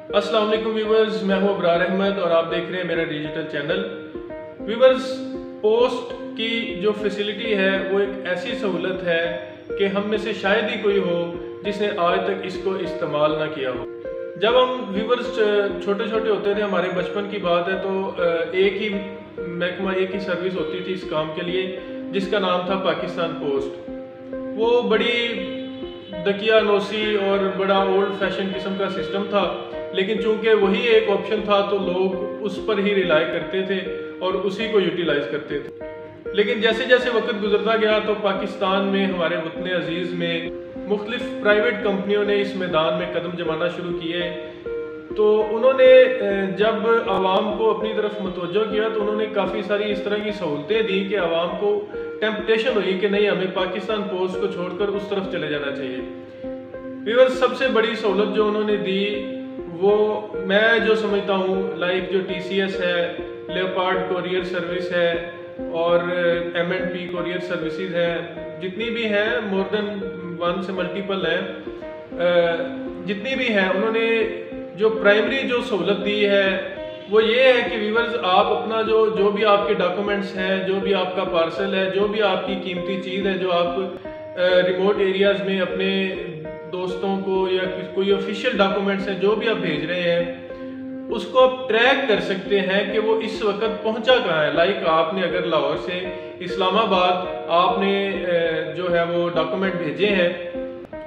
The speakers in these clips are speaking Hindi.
अस्सलाम वालेकुम व्यूवर्स, मैं हूं अबरार अहमद और आप देख रहे हैं मेरा डिजिटल चैनल। व्यूवर्स, पोस्ट की जो फैसिलिटी है वो एक ऐसी सहूलत है कि हम में से शायद ही कोई हो जिसने आज तक इसको इस्तेमाल ना किया हो। जब हम व्यूवर्स छोटे छोटे होते थे, हमारे बचपन की बात है, तो एक ही महकमा, एक ही सर्विस होती थी इस काम के लिए, जिसका नाम था पाकिस्तान पोस्ट। वो बड़ी दकियानूसी और बड़ा ओल्ड फैशन किस्म का सिस्टम था, लेकिन चूंकि वही एक ऑप्शन था तो लोग उस पर ही रिलाई करते थे और उसी को यूटिलाइज करते थे। लेकिन जैसे जैसे वक्त गुजरता गया तो पाकिस्तान में, हमारे वतन अजीज़ में मुख्तलिफ प्राइवेट कंपनियों ने इस मैदान में कदम जमाना शुरू किए। तो उन्होंने जब आवाम को अपनी तरफ मतवज्जो किया तो उन्होंने काफ़ी सारी इस तरह की सहूलतें दी कि आवाम को टेम्पटेशन हुई कि नहीं, हमें पाकिस्तान पोस्ट को छोड़कर उस तरफ चले जाना चाहिए। व्यूअर्स, सबसे बड़ी सहूलत जो उन्होंने दी वो मैं जो समझता हूँ, लाइक जो TCS है, लेपर्ड कोरियर सर्विस है और M&P कोरियर सर्विसेज है, जितनी भी हैं, मोर देन वन से मल्टीपल हैं, जितनी भी हैं, उन्होंने जो प्राइमरी जो सहूलत दी है वो ये है कि व्यूअर्स, आप अपना जो भी आपके डॉक्यूमेंट्स हैं, जो भी आपका पार्सल है, जो भी आपकी कीमती चीज़ है, जो आप रिमोट एरियाज़ में अपने दोस्तों को या कोई ऑफिशियल डॉक्यूमेंट्स हैं जो भी आप भेज रहे हैं, उसको आप ट्रैक कर सकते हैं कि वो इस वक्त पहुंचा कहाँ है। लाइक आपने अगर लाहौर से इस्लामाबाद आपने जो है वो डॉक्यूमेंट भेजे हैं,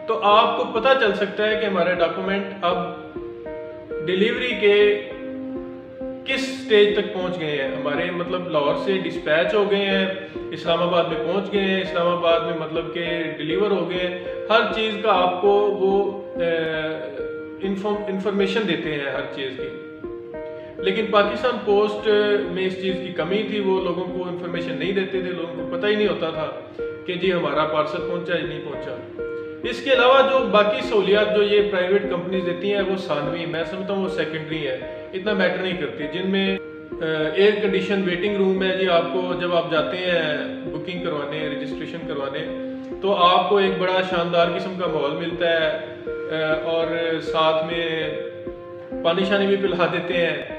तो आपको पता चल सकता है कि हमारे डॉक्यूमेंट अब डिलीवरी के किस स्टेज तक पहुंच गए हैं। हमारे मतलब लाहौर से डिस्पैच हो गए हैं, इस्लामाबाद में पहुंच गए हैं, इस्लामाबाद में मतलब के डिलीवर हो गए हैं। हर चीज़ का आपको वो इंफॉर्मेशन देते हैं हर चीज़ की। लेकिन पाकिस्तान पोस्ट में इस चीज़ की कमी थी, वो लोगों को इंफॉर्मेशन नहीं देते थे, लोगों को पता ही नहीं होता था कि जी हमारा पार्सल पहुंचा या नहीं पहुंचा। इसके अलावा जो बाकी सहूलियात जो ये प्राइवेट कंपनीज देती हैं वो सानवी, मैं समझता हूँ वो सेकेंडरी है, इतना मैटर नहीं करती। जिनमें एयर कंडीशन वेटिंग रूम है जी, आपको जब आप जाते हैं बुकिंग करवाने, रजिस्ट्रेशन करवाने, तो आपको एक बड़ा शानदार किस्म का माहौल मिलता है और साथ में पानी शानी भी पिला देते हैं।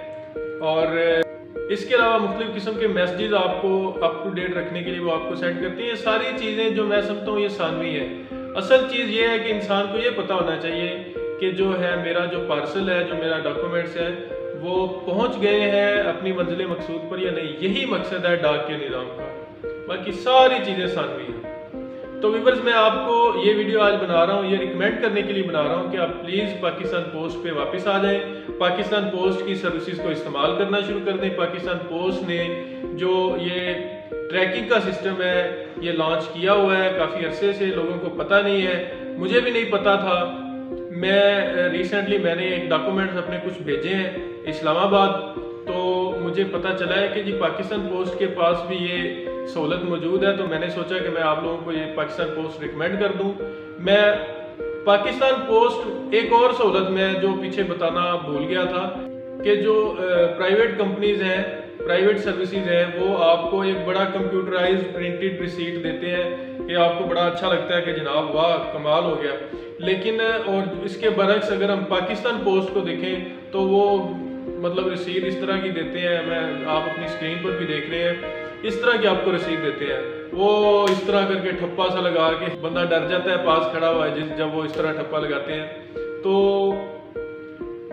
और इसके अलावा मुख्तलिफ किस्म के मैसेजेस आपको अप टू डेट रखने के लिए वो आपको सेंड करती है। सारी चीज़ें जो मैं समझता हूँ ये सानवी है। असल चीज़ ये है कि इंसान को ये पता होना चाहिए कि जो है मेरा जो पार्सल है, जो मेरा डॉक्यूमेंट्स है, वो पहुंच गए हैं अपनी मंजिल मकसूद पर या नहीं। यही मकसद है डाक के निज़ाम का, बाकी सारी चीज़ें सानवी हैं। तो व्यूअर्स, मैं आपको ये वीडियो आज बना रहा हूँ, ये रिकमेंड करने के लिए बना रहा हूँ कि आप प्लीज़ पाकिस्तान पोस्ट पे वापस आ जाएं, पाकिस्तान पोस्ट की सर्विसेज को इस्तेमाल करना शुरू कर दें। पाकिस्तान पोस्ट ने जो ये ट्रैकिंग का सिस्टम है ये लॉन्च किया हुआ है काफ़ी अरसे से, लोगों को पता नहीं है, मुझे भी नहीं पता था। मैं रिसेंटली मैंने एक डॉक्यूमेंट्स अपने कुछ भेजे हैं इस्लामाबाद, तो मुझे पता चला है कि जी पाकिस्तान पोस्ट के पास भी ये सहूलत मौजूद है। तो मैंने सोचा कि मैं आप लोगों को ये पाकिस्तान पोस्ट रिकमेंड कर दूं। मैं पाकिस्तान पोस्ट एक और सहूलत में जो पीछे बताना भूल गया था कि जो प्राइवेट कंपनीज हैं, प्राइवेट सर्विसेज हैं, वो आपको एक बड़ा कंप्यूटराइज्ड प्रिंटेड रिसीट देते हैं कि आपको बड़ा अच्छा लगता है कि जनाब वाह कमाल हो गया। लेकिन और इसके बरक्स अगर हम पाकिस्तान पोस्ट को देखें तो वो मतलब रसीद इस तरह की देते हैं, आप अपनी स्क्रीन पर भी देख रहे हैं, इस तरह की आपको रसीद देते हैं। वो इस तरह करके ठप्पा सा लगा के बंदा डर जाता है पास खड़ा हुआ है जब वो इस तरह ठप्पा लगाते हैं। तो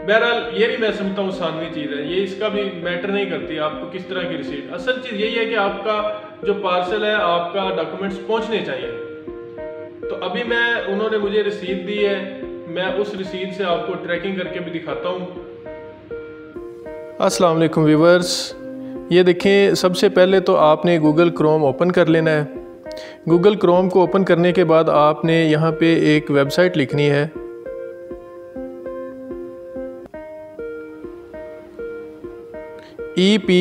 बहरहाल ये भी मैं समझता हूँ सानवी चीज़ है, ये इसका भी मैटर नहीं करती आपको किस तरह की रसीद। असल चीज़ यही है कि आपका जो पार्सल है, आपका डॉक्यूमेंट्स पहुँचने चाहिए। तो अभी उन्होंने मुझे रसीद दी है, मैं उस रसीद से आपको ट्रैकिंग करके भी दिखाता हूँ। अस्सलाम वालेकुम व्यूवर्स, ये देखें, सबसे पहले तो आपने गूगल क्रोम ओपन कर लेना है। गूगल क्रोम को ओपन करने के बाद आपने यहाँ पे एक वेबसाइट लिखनी है, ep.gov.pk।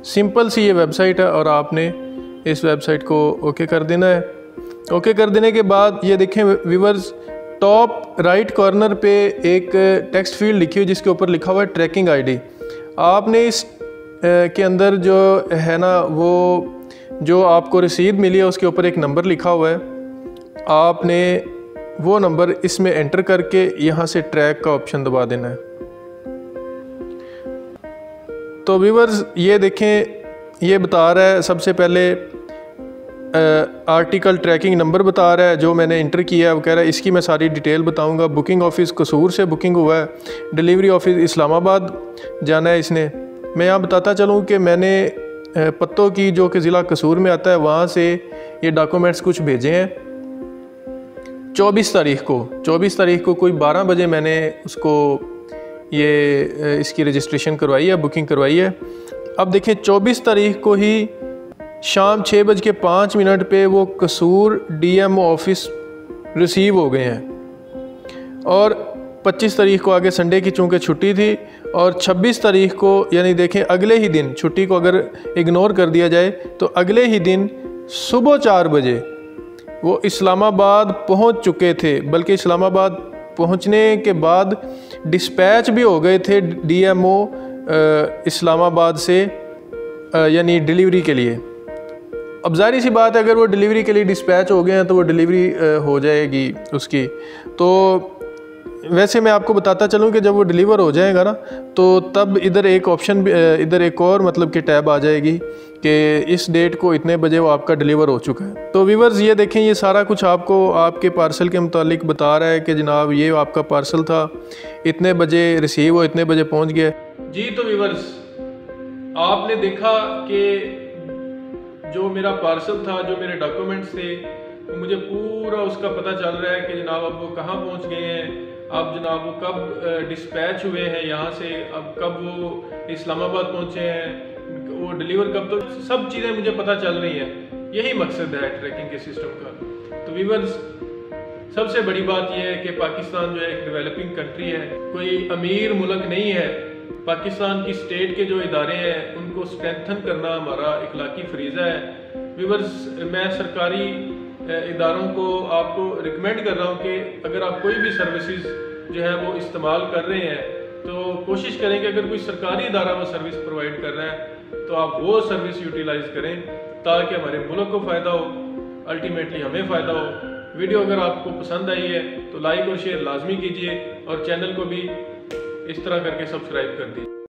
सिंपल सी ये वेबसाइट है और आपने इस वेबसाइट को ओके कर देना है। ओके कर देने के बाद ये देखें व्यूवर्स, टॉप राइट कॉर्नर पे एक टेक्स्ट फील्ड लिखी हुई जिसके ऊपर लिखा हुआ है ट्रैकिंग आईडी। आपने इस के अंदर जो है ना, वो जो आपको रसीद मिली है उसके ऊपर एक नंबर लिखा हुआ है, आपने वो नंबर इसमें एंटर करके यहाँ से ट्रैक का ऑप्शन दबा देना है। तो व्यूअर्स ये देखें, ये बता रहा है सबसे पहले आर्टिकल ट्रैकिंग नंबर बता रहा है जो मैंने इंटर किया है। वो कह रहा है इसकी मैं सारी डिटेल बताऊंगा। बुकिंग ऑफ़िस कसूर से बुकिंग हुआ है, डिलीवरी ऑफ़िस इस्लामाबाद जाना है इसने। मैं यहाँ बताता चलूँ कि मैंने पत्तों की जो कि ज़िला कसूर में आता है वहाँ से ये डॉक्यूमेंट्स कुछ भेजे हैं 24 तारीख को कोई 12 बजे मैंने उसको ये इसकी रजिस्ट्रेशन करवाई है, बुकिंग करवाई है। अब देखें 24 तारीख को ही शाम 6:05 पे वो कसूर DMO ऑफिस रिसीव हो गए हैं। और 25 तारीख को आगे संडे की चूँकि छुट्टी थी, और 26 तारीख को यानी देखें अगले ही दिन, छुट्टी को अगर इग्नोर कर दिया जाए तो अगले ही दिन सुबह 4 बजे वो इस्लामाबाद पहुंच चुके थे। बल्कि इस्लामाबाद पहुंचने के बाद डिस्पैच भी हो गए थे DMO इस्लामाबाद से यानी डिलीवरी के लिए। अब जाहिर सी बात है अगर वो डिलीवरी के लिए डिस्पैच हो गए हैं तो वो डिलीवरी हो जाएगी उसकी। तो वैसे मैं आपको बताता चलूँ कि जब वो डिलीवर हो जाएगा ना तो तब इधर एक ऑप्शन, इधर एक और मतलब कि टैब आ जाएगी कि इस डेट को इतने बजे वो आपका डिलीवर हो चुका है। तो व्यूअर्स ये देखें, ये सारा कुछ आपको आपके पार्सल के मुतालिक बता रहा है कि जनाब ये आपका पार्सल था, इतने बजे रिसीव हो, इतने बजे पहुँच गया जी। तो व्यूअर्स आपने देखा कि जो मेरा पार्सल था, जो मेरे डॉक्यूमेंट्स थे, तो मुझे पूरा उसका पता चल रहा है कि जनाब अब वो कहाँ पहुँच गए हैं, अब जनाब वो कब डिस्पैच हुए हैं यहाँ से, अब कब वो इस्लामाबाद पहुँचे हैं, वो डिलीवर कब, तो सब चीज़ें मुझे पता चल रही हैं। यही मकसद है ट्रैकिंग के सिस्टम का। तो व्यूअर्स सबसे बड़ी बात यह है कि पाकिस्तान जो है एक डेवलपिंग कंट्री है, कोई अमीर मुल्क नहीं है। पाकिस्तान की स्टेट के जो इदारे हैं उनको स्ट्रेंथन करना हमारा इखलाकी फरीज़ा है। व्यूअर्स मैं सरकारी इदारों को आपको रिकमेंड कर रहा हूँ कि अगर आप कोई भी सर्विसेज जो है वो इस्तेमाल कर रहे हैं तो कोशिश करें कि अगर कोई सरकारी इदारा वो सर्विस प्रोवाइड कर रहा है तो आप वो सर्विस यूटिलाइज़ करें ताकि हमारे मुल्क को फ़ायदा हो, अल्टीमेटली हमें फ़ायदा हो। वीडियो अगर आपको पसंद आई है तो लाइक और शेयर लाजमी कीजिए और चैनल को भी इस तरह करके सब्सक्राइब कर दीजिए।